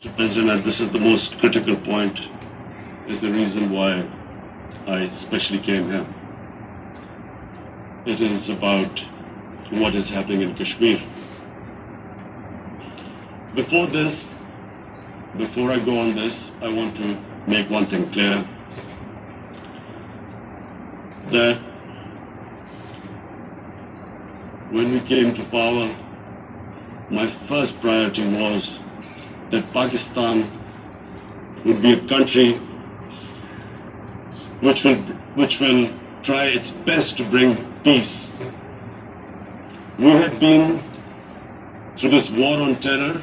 President, and this is the most critical point, is the reason why I especially came here. It is about what is happening in Kashmir. Before I go on this, I want to make one thing clear, that when we came to power, my first priority was that Pakistan would be a country which will try its best to bring peace. We had been through this war on terror.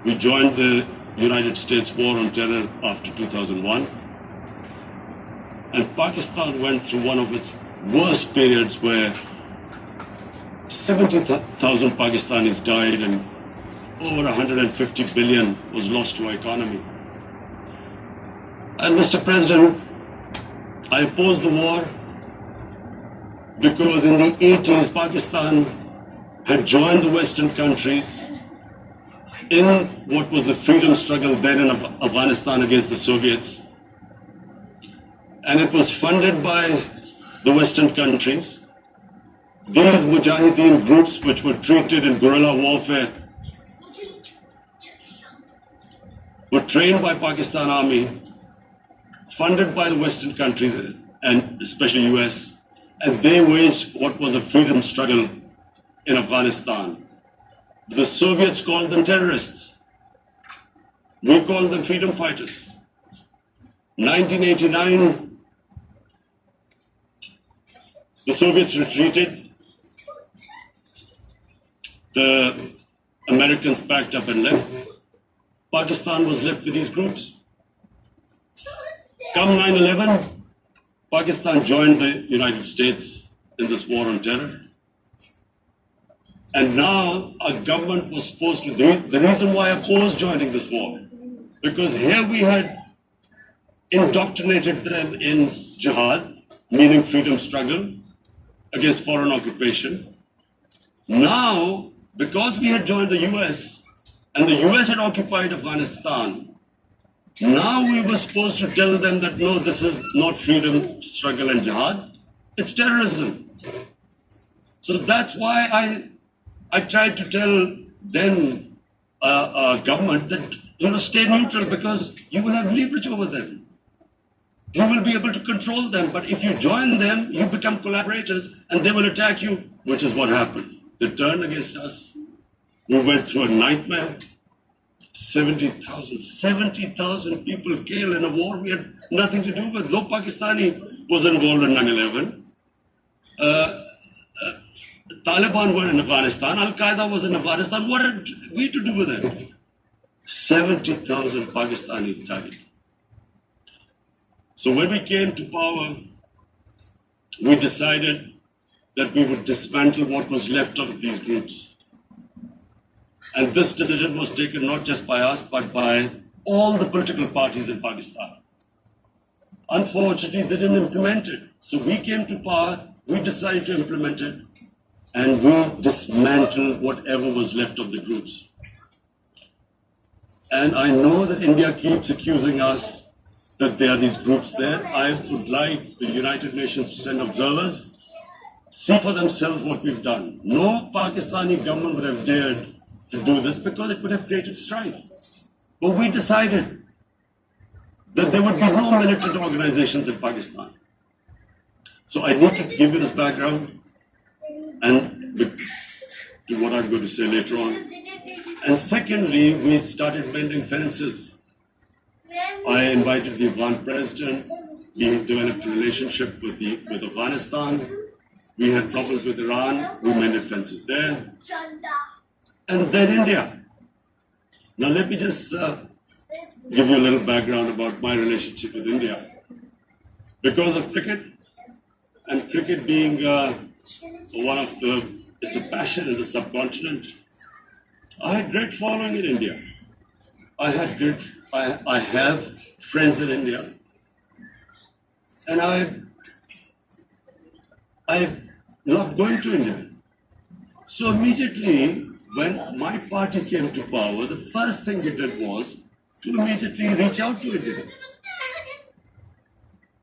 We joined the United States war on terror after 2001. And Pakistan went through one of its worst periods where 70,000 Pakistanis died and over 150 billion was lost to our economy. And Mr. President, I opposed the war because in the 80s, Pakistan had joined the Western countries in what was the freedom struggle then in Afghanistan against the Soviets. And it was funded by the Western countries. These Mujahideen groups, which were treated in guerrilla warfare, were trained by Pakistan Army, funded by the Western countries and especially US, and they waged what was a freedom struggle in Afghanistan. The Soviets called them terrorists. We called them freedom fighters. 1989, the Soviets retreated. The Americans packed up and left. Pakistan was left with these groups. Come 9/11, Pakistan joined the United States in this war on terror. And now our government was supposed to do it. The reason why I opposed joining this war, because here we had indoctrinated them in jihad, meaning freedom struggle against foreign occupation. Now, because we had joined the US, and the US had occupied Afghanistan, now we were supposed to tell them that no, this is not freedom struggle and jihad, it's terrorism. So that's why I tried to tell then government that, stay neutral because you will have leverage over them. You will be able to control them, but if you join them, you become collaborators and they will attack you, which is what happened. They turned against us. We went through a nightmare. 70,000 people killed in a war we had nothing to do with. No Pakistani was involved in 9/11. Taliban were in Afghanistan. Al-Qaeda was in Afghanistan. What had we to do with it? 70,000 Pakistani died. So when we came to power, we decided that we would dismantle what was left of these groups. And this decision was taken not just by us, but by all the political parties in Pakistan. Unfortunately, they didn't implement it. So we came to power, we decided to implement it, and we dismantled whatever was left of the groups. And I know that India keeps accusing us that there are these groups there. I would like the United Nations to send observers, see for themselves what we've done. No Pakistani government would have dared to do this because it would have created strife. But we decided that there would be no militant organizations in Pakistan. So I need to give you this background and to what I'm going to say later on. And secondly, we started building fences. I invited the Afghan president. We developed a relationship with Afghanistan. We had problems with Iran. We mended fences there. And then India. Now let me just give you a little background about my relationship with India. Because of cricket, and cricket being it's a passion in the subcontinent, I had great following in India. I have friends in India. And I love going to India. So immediately, when my party came to power, the first thing it did was to immediately reach out to India.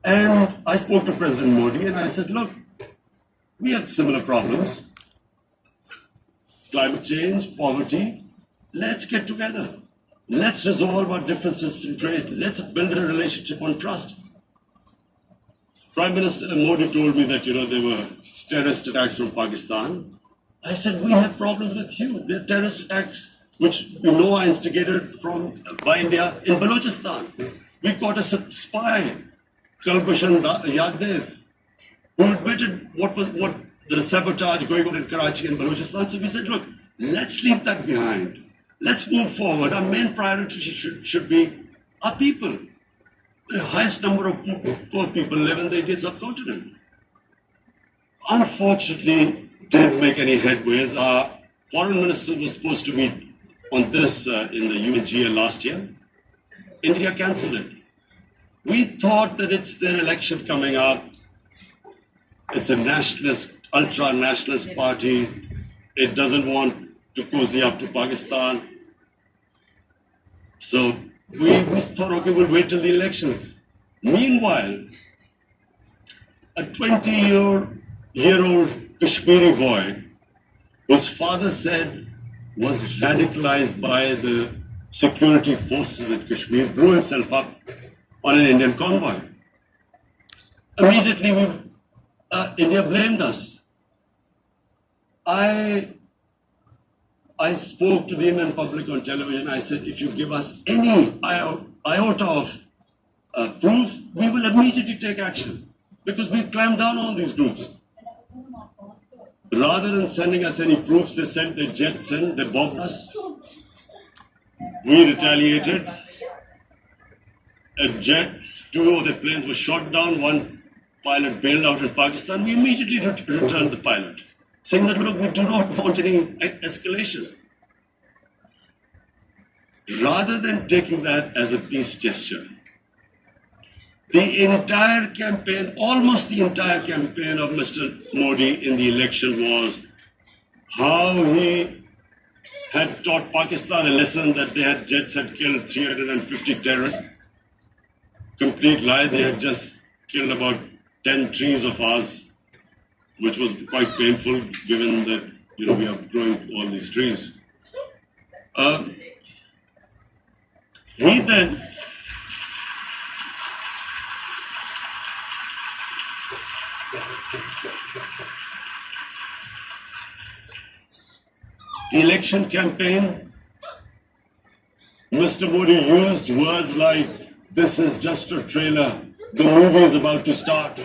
And I spoke to President Modi and I said, look, we have similar problems. Climate change, poverty. Let's get together. Let's resolve our differences through trade. Let's build a relationship on trust. Prime Minister Modi told me that, there were terrorist attacks from Pakistan. I said, we have problems with you. There are terrorist attacks which are instigated by India in Balochistan. We caught a spy, Kulbhushan Yadav, who admitted what the sabotage going on in Karachi and Balochistan. So we said, look, let's leave that behind. Let's move forward. Our main priority should be our people. The highest number of poor people live in the Indian subcontinent. Unfortunately, didn't make any headways. Our foreign minister was supposed to meet on this in the UNGA last year. India cancelled it. We thought that it's their election coming up. It's a nationalist, ultra-nationalist party. It doesn't want to cozy up to Pakistan. So we thought, okay, we'll wait till the elections. Meanwhile, a 20-year-old Kashmiri boy, whose father said was radicalized by the security forces in Kashmir, blew himself up on an Indian convoy. Immediately, India blamed us. I spoke to the Indian public on television. I said, if you give us any iota of proof, we will immediately take action because we clamped down on these groups. Rather than sending us any proofs, they sent their jets in, they bombed us. We retaliated. A jet, 2 of the planes were shot down, 1 pilot bailed out in Pakistan. We immediately returned the pilot, saying that, look, we do not want any escalation. Rather than taking that as a peace gesture, the entire campaign, almost the entire campaign of Mr. Modi in the election was how he had taught Pakistan a lesson that jets had killed 350 terrorists. Complete lie, they had just killed about 10 trees of ours, which was quite painful given that, we are growing all these trees. He then election campaign, Mr. Modi used words like, this is just a trailer, the movie is about to start.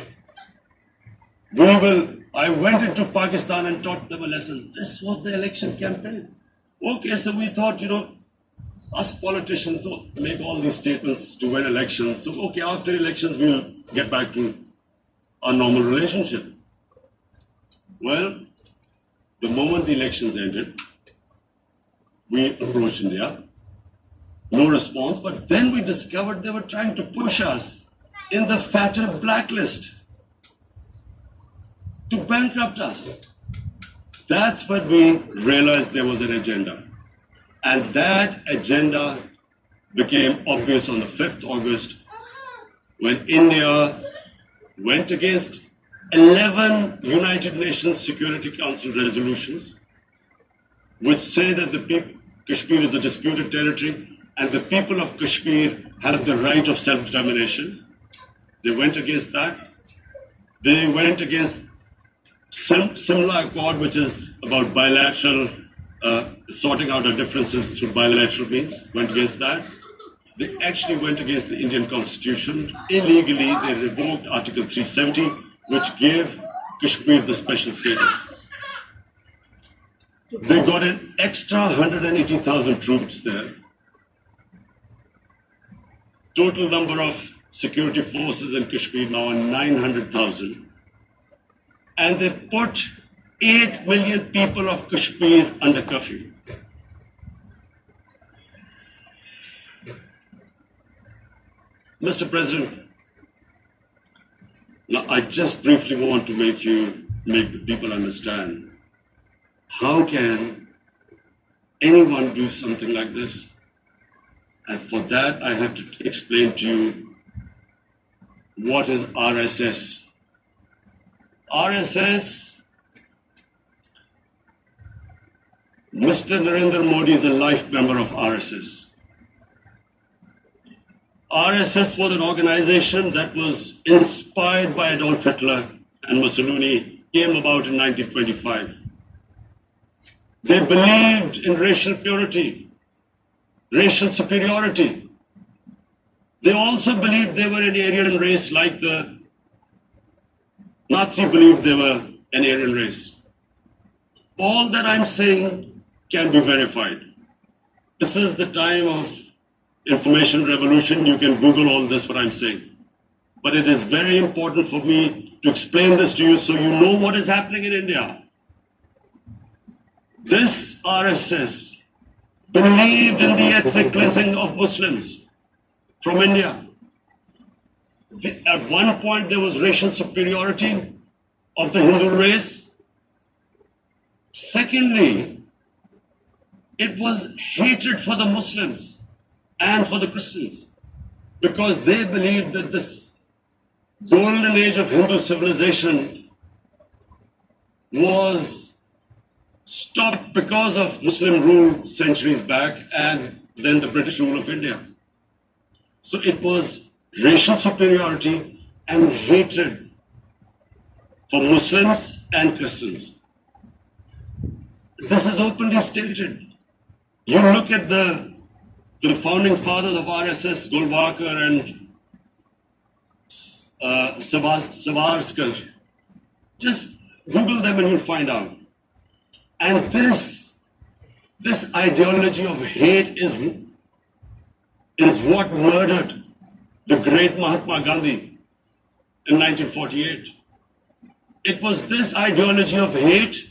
I went into Pakistan and taught them a lesson. This was the election campaign. Okay, so we thought, us politicians make all these statements to win elections. So, okay, after elections, we'll get back to our normal relationship. Well, the moment the elections ended, we approached India. No response, but then we discovered they were trying to push us in the fatter blacklist to bankrupt us. That's when we realized there was an agenda. And that agenda became obvious on the 5th August when India went against 11 United Nations Security Council resolutions which say that Kashmir is a disputed territory and the people of Kashmir have the right of self-determination. They went against that. They went against Simla Accord, which is about bilateral, sorting out our differences through bilateral means, went against that. They actually went against the Indian Constitution. Illegally, they revoked Article 370, which gave Kashmir the special status. They got an extra 180,000 troops there. Total number of security forces in Kashmir now are 900,000. And they put 8 million people of Kashmir under curfew. Mr. President, now I just briefly want to make the people understand how can anyone do something like this? And for that, I have to explain to you what is RSS. RSS, Mr. Narendra Modi is a life member of RSS. RSS was an organization that was inspired by Adolf Hitler and Mussolini, came about in 1925. They believed in racial purity, racial superiority. They also believed they were an Aryan race like the Nazi believed they were an Aryan race. All that I'm saying can be verified. This is the time of information revolution. You can Google all this, what I'm saying. But it is very important for me to explain this to you so you know what is happening in India. This RSS believed in the ethnic cleansing of Muslims from India. At one point, there was racial superiority of the Hindu race. Secondly, it was hatred for the Muslims and for the Christians because they believed that this golden age of Hindu civilization was stopped because of Muslim rule centuries back and then the British rule of India. So it was racial superiority and hatred for Muslims and Christians. This is openly stated. You look at the founding fathers of RSS, Golwalkar and Savarkar. Just Google them and you'll find out. And this ideology of hate is what murdered the great Mahatma Gandhi in 1948. It was this ideology of hate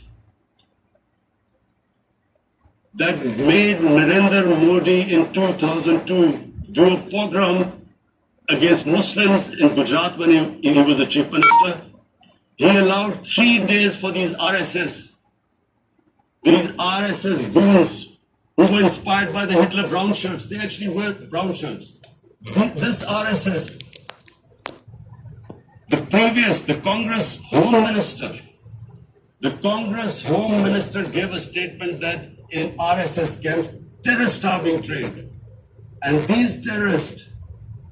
that made Narendra Modi in 2002 do a pogrom against Muslims in Gujarat when he was the chief minister. He allowed 3 days for these RSS goons who were inspired by the Hitler brown shirts. They actually wear brown shirts. This RSS, the Congress Home Minister gave a statement that in RSS camps, terrorists are being trained. And these terrorists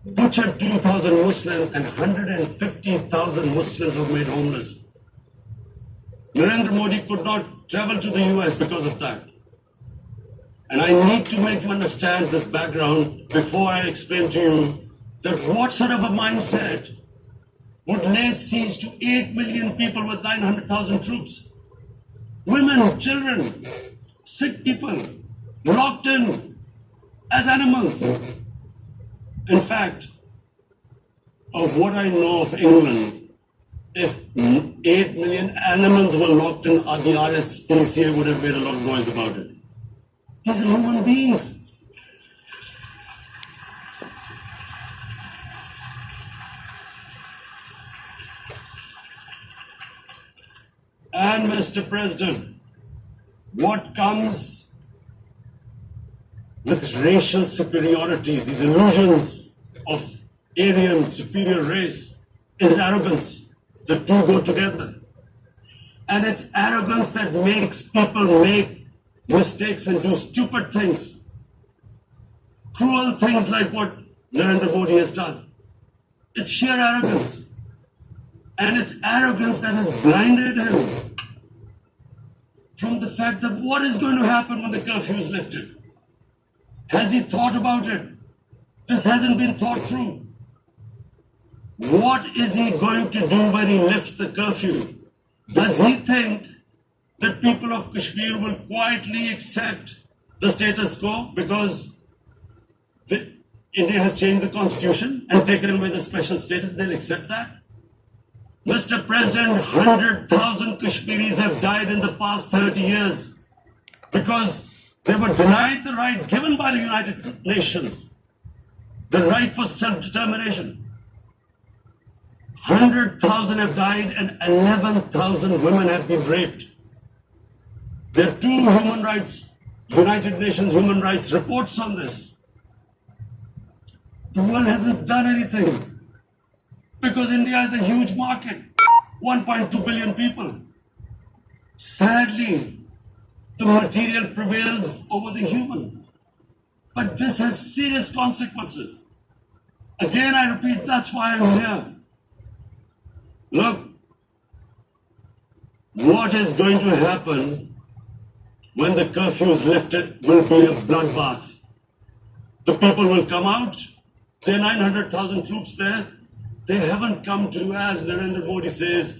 butchered 2,000 Muslims and 150,000 Muslims were made homeless. Narendra Modi could not travel to the US because of that. And I need to make you understand this background before I explain to you that what sort of a mindset would lay siege to 8 million people with 900,000 troops. Women, children, sick people, locked in as animals. In fact, of what I know of England, if 8 million animals were locked in, the RSPCA would have made a lot of noise about it. These are human beings. And Mr. President, what comes with racial superiority, these illusions of Aryan superior race, is arrogance. The two go together. And it's arrogance that makes people make mistakes and do stupid things. Cruel things like what Narendra Modi has done. It's sheer arrogance. And it's arrogance that has blinded him from the fact that what is going to happen when the curfew is lifted? Has he thought about it? This hasn't been thought through. What is he going to do when he lifts the curfew? Does he think that people of Kashmir will quietly accept the status quo because India has changed the constitution and taken away the special status? They'll accept that? Mr. President, 100,000 Kashmiris have died in the past 30 years because they were denied the right given by the United Nations, the right for self-determination. 100,000 have died and 11,000 women have been raped. There are 2 human rights United Nations human rights reports on this. The world hasn't done anything because India is a huge market, 1.2 billion people. Sadly, the material prevails over the human. But this has serious consequences. Again, I repeat, that's why I'm here. Look, what is going to happen when the curfew is lifted will be a bloodbath. The people will come out. There are 900,000 troops there. They haven't come to, as Narendra Modi says,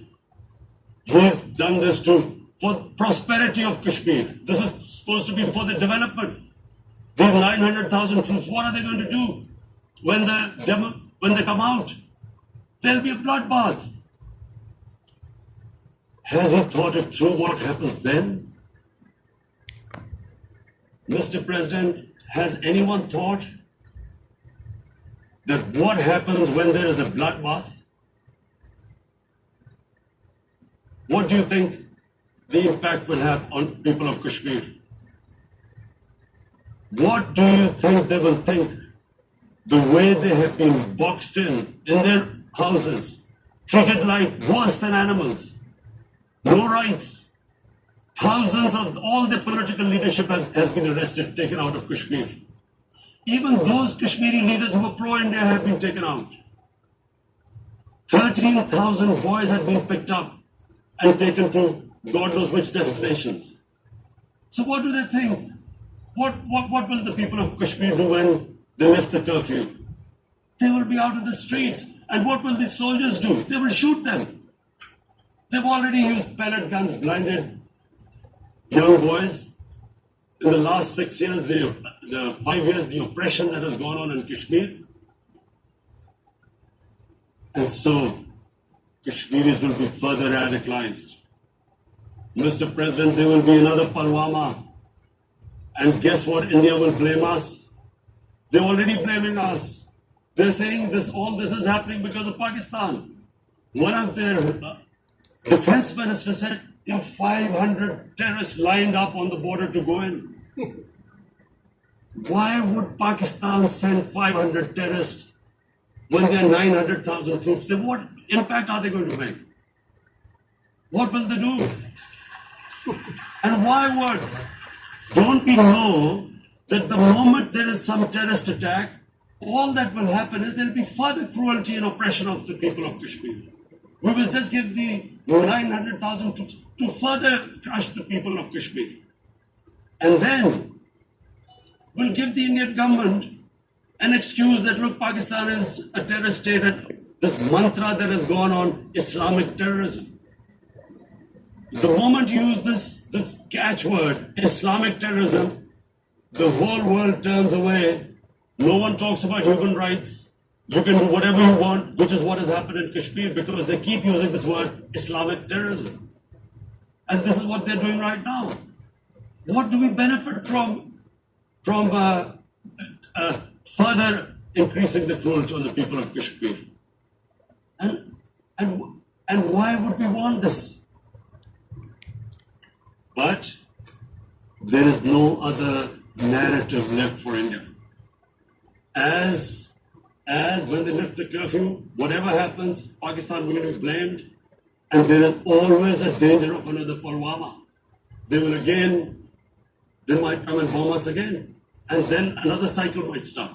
he's done this for prosperity of Kashmir. This is supposed to be for the development. These 900,000 troops, what are they going to do when they come out? There'll be a bloodbath. Has he thought it through what happens then? Mr. President, has anyone thought that what happens when there is a bloodbath? What do you think the impact will have on people of Kashmir? What do you think they will think? The way they have been boxed in their houses, treated like worse than animals, no rights. Thousands of all the political leadership has been arrested, taken out of Kashmir. Even those Kashmiri leaders who were pro-India have been taken out. 13,000 boys have been picked up and taken to God knows which destinations. So what do they think? What will the people of Kashmir do when they lift the curfew? They will be out in the streets. And what will the soldiers do? They will shoot them. They've already used pellet guns, blinded young boys. In the last 6 years, the 5 years, the oppression that has gone on in Kashmir. And so, Kashmiris will be further radicalized. Mr. President, there will be another Pulwama. And guess what? India will blame us. They're already blaming us. They're saying all this is happening because of Pakistan. One of their defense ministers said, there are 500 terrorists lined up on the border to go in. Why would Pakistan send 500 terrorists when there are 900,000 troops? Then what impact are they going to make? What will they do? And why would? Don't we know that the moment there is some terrorist attack, all that will happen is there will be further cruelty and oppression of the people of Kashmir. We will just give the 900,000 troops to further crush the people of Kashmir. And then we'll give the Indian government an excuse that, look, Pakistan is a terrorist state, and this mantra that has gone on, Islamic terrorism. The moment you use this catchword, Islamic terrorism, the whole world turns away. No one talks about human rights. You can do whatever you want, which is what has happened in Kashmir, because they keep using this word Islamic terrorism. And this is what they're doing right now. What do we benefit from further increasing the cruelty on the people of Kashmir? And why would we want this? But there is no other narrative left for India. As when they lift the curfew, whatever happens, Pakistan will be blamed, and there is always a danger of another Pulwama. They might come and bomb us again, and then another cycle might start.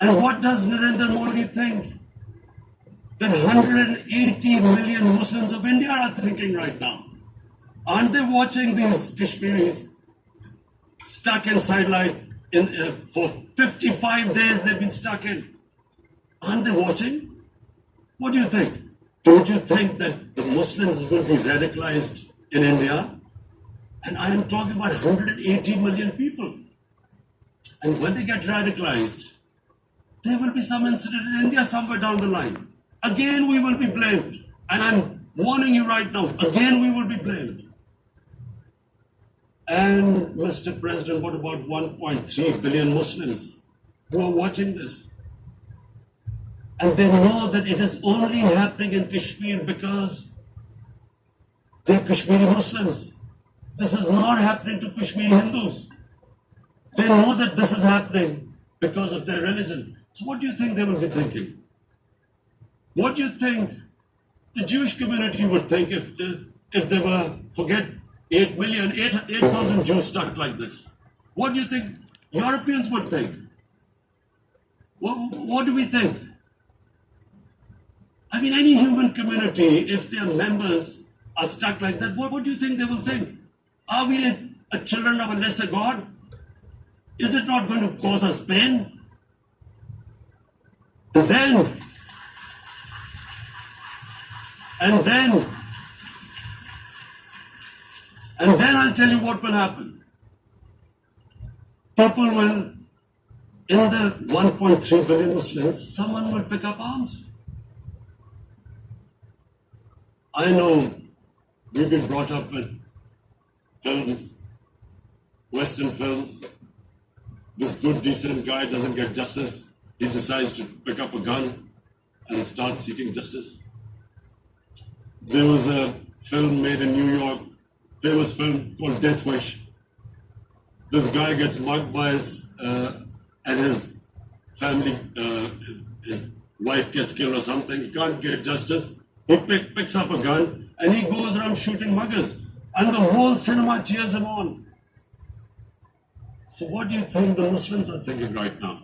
And what does Narendra Modi think? That 180 million Muslims of India are thinking right now. Aren't they watching these Kashmiris stuck inside for 55 days they've been stuck in? Aren't they watching? What do you think? Don't you think that the Muslims will be radicalized in India? And I am talking about 180 million people. And when they get radicalized, there will be some incident in India somewhere down the line. Again, we will be blamed. And I'm warning you right now, again we will be blamed. And Mr. President, what about 1.3 billion Muslims who are watching this? And they know that it is only happening in Kashmir because they're Kashmiri Muslims. This is not happening to Kashmiri Hindus. They know that this is happening because of their religion. So what do you think they will be thinking? What do you think the Jewish community would think if they were, forget 8,000 Jews stuck like this? What do you think Europeans would think? What do we think? I mean, any human community, if their members are stuck like that, what do you think they will think? Are we a children of a lesser God? Is it not going to cause us pain? And then I'll tell you what will happen. People will, in the 1.3 billion Muslims, someone will pick up arms. I know we've been brought up with films, Western films. This good, decent guy doesn't get justice. He decides to pick up a gun and start seeking justice. There was a film made in New York, famous film called Death Wish. This guy gets mugged by and his family, his wife gets killed or something. He can't get justice. He picks up a gun and he goes around shooting muggers. And the whole cinema cheers him on. So what do you think the Muslims are thinking right now?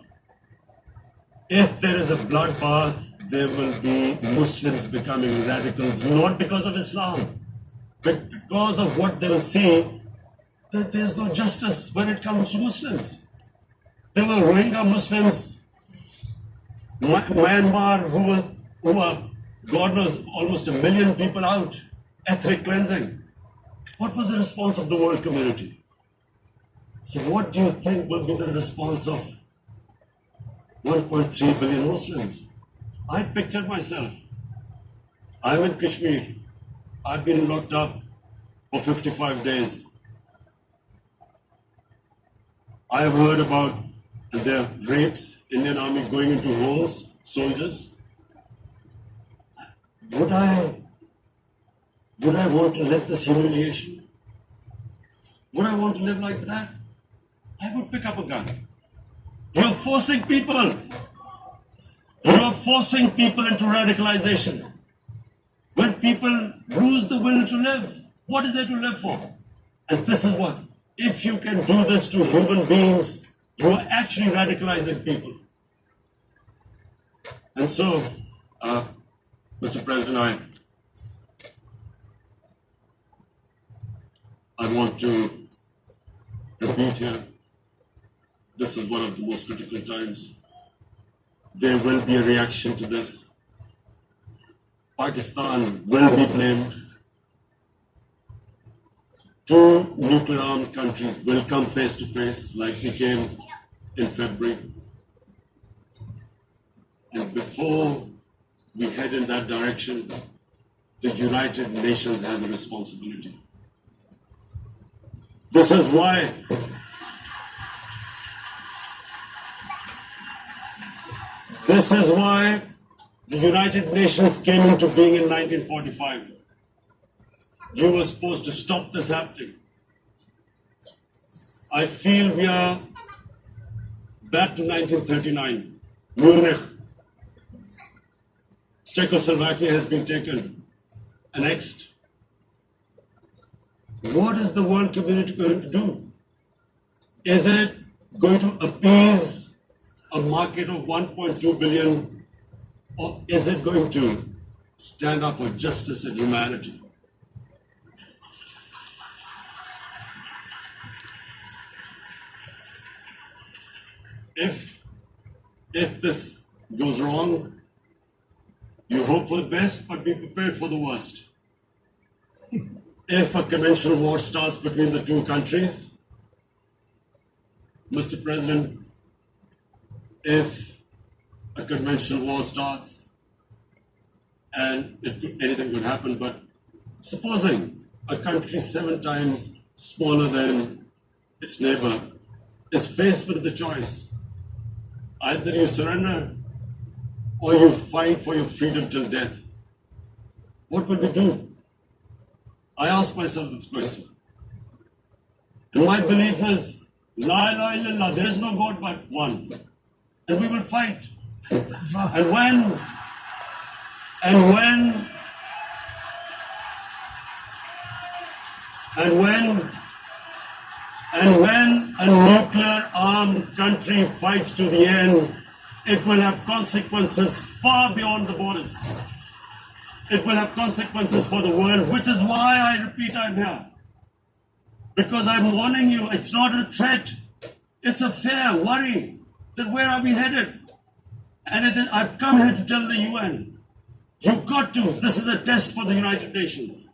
If there is a bloodbath, there will be Muslims becoming radicals, not because of Islam, but because of what they will see, that there's no justice when it comes to Muslims. There were Rohingya Muslims, Myanmar, who were, God knows, almost 1 million people out, ethnic cleansing. What was the response of the world community? So what do you think will be the response of 1.3 billion Muslims? I pictured myself. I'm in Kashmir. I've been locked up for 55 days. I have heard about their raids, Indian Army going into homes, soldiers. Would I want to live this humiliation? Would I want to live like that? I would pick up a gun. You're forcing people. You're forcing people into radicalization. When people lose the will to live, what is there to live for? And this is what, if you can do this to human beings, you are actually radicalizing people. And so, Mr. President, I want to repeat here, this is one of the most critical times. There will be a reaction to this. Pakistan will be blamed. 2 nuclear-armed countries will come face to face like we came in February. And before we head in that direction, the United Nations has a responsibility. This is why the United Nations came into being in 1945. You were supposed to stop this happening. I feel we are back to 1939. Munich, Czechoslovakia has been taken, annexed. What is the world community going to do? Is it going to appease a market of 1.2 billion, or is it going to stand up for justice and humanity? If this goes wrong, you hope for the best, but be prepared for the worst. If a conventional war starts between the 2 countries, Mr. President, if a conventional war starts, and anything could happen, but supposing a country 7 times smaller than its neighbor is faced with the choice, either you surrender or you fight for your freedom till death, what will we do? I ask myself this question. And my belief is, La ilaha illallah, there is no God but one. And we will fight. And when a nuclear armed country fights to the end, it will have consequences far beyond the borders. It will have consequences for the world, which is why I repeat I'm here. Because I'm warning you, it's not a threat. It's a fair worry that where are we headed? And I've come here to tell the UN, you've got to, this is a test for the United Nations.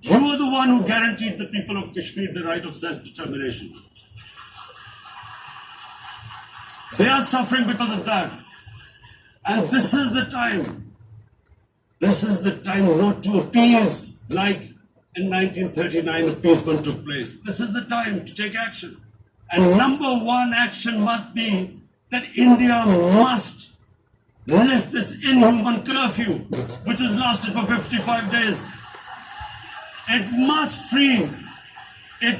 You are the one who guaranteed the people of Kashmir the right of self-determination. They are suffering because of that. And this is the time. This is the time not to appease like in 1939 appeasement took place. This is the time to take action. And number one action must be that India must lift this inhuman curfew, which has lasted for 55 days. It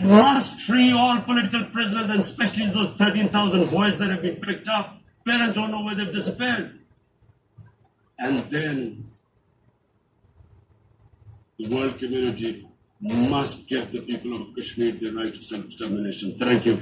must free all political prisoners, and especially those 13,000 boys that have been picked up. Parents don't know where they've disappeared. And then the world community must give the people of Kashmir the right of self-determination. Thank you.